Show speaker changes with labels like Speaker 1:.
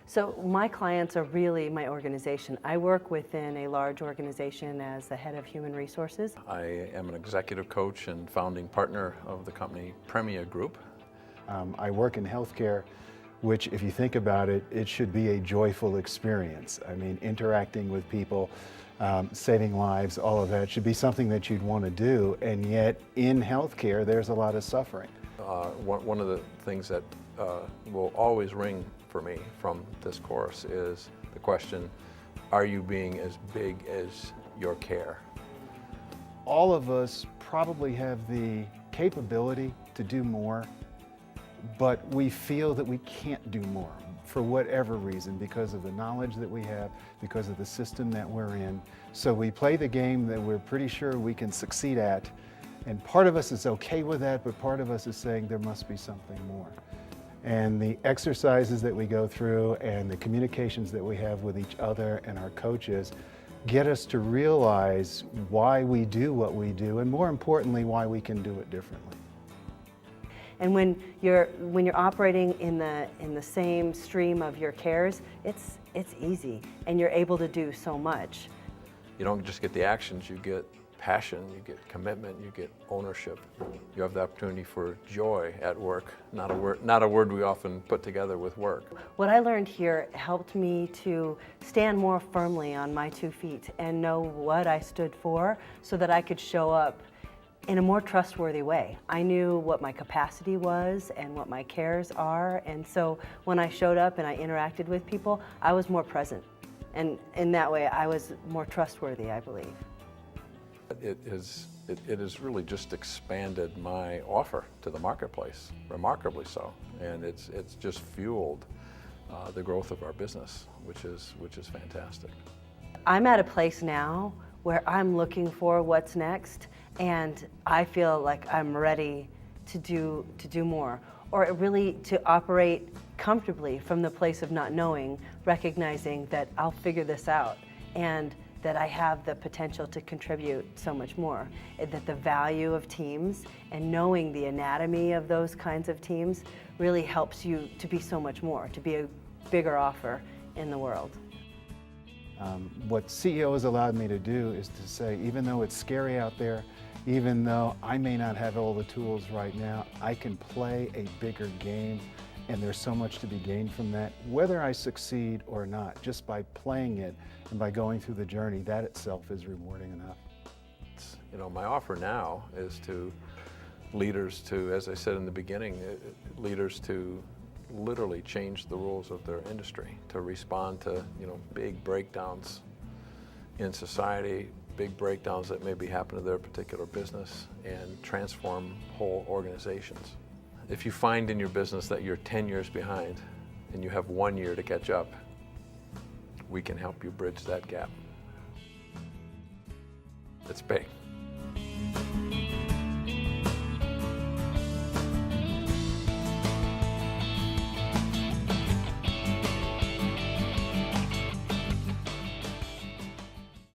Speaker 1: So my clients are really my organization. I work within a large organization as the head of human resources.
Speaker 2: I am an executive coach and founding partner of the company Premier Group.
Speaker 3: I work in healthcare, which, if you think about it, it should be a joyful experience. I mean, interacting with people, saving lives, all of that should be something that you'd want to do, and yet in healthcare there's a lot of suffering.
Speaker 2: One of the things that will always ring for me from this course is the question, are you being as big as your care?
Speaker 3: All of us probably have the capability to do more, but we feel that we can't do more for whatever reason, because of the knowledge that we have, because of the system that we're in. So we play the game that we're pretty sure we can succeed at, and part of us is okay with that, but part of us is saying there must be something more. And the exercises that we go through and the communications that we have with each other and our coaches get us to realize why we do what we do, and more importantly, why we can do it differently.
Speaker 1: And when you're operating in the same stream of your cares, it's easy, and you're able to do so much.
Speaker 2: You don't just get the actions, you get passion, you get commitment, you get ownership. You have the opportunity for joy at work, not a word we often put together with work.
Speaker 1: What I learned here helped me to stand more firmly on my 2 feet and know what I stood for so that I could show up in a more trustworthy way. I knew what my capacity was and what my cares are, and so when I showed up and I interacted with people, I was more present. And in that way, I was more trustworthy, I believe.
Speaker 2: It has really just expanded my offer to the marketplace, remarkably so, and it's just fueled the growth of our business, which is fantastic.
Speaker 1: I'm at a place now where I'm looking for what's next, and I feel like I'm ready to do more, or really to operate comfortably from the place of not knowing, recognizing that I'll figure this out, and that I have the potential to contribute so much more, and that the value of teams and knowing the anatomy of those kinds of teams really helps you to be so much more, to be a bigger offer in the world.
Speaker 3: What CEO has allowed me to do is to say, even though it's scary out there, even though I may not have all the tools right now, I can play a bigger game, and there's so much to be gained from that, whether I succeed or not. Just by playing it and by going through the journey, that itself is rewarding enough.
Speaker 2: You know, my offer now is to leaders to, as I said in the beginning, leaders to literally change the rules of their industry, to respond to, big breakdowns in society, big breakdowns that maybe happen to their particular business, and transform whole organizations. If you find in your business that you're 10 years behind and you have 1 year to catch up, we can help you bridge that gap. It's big.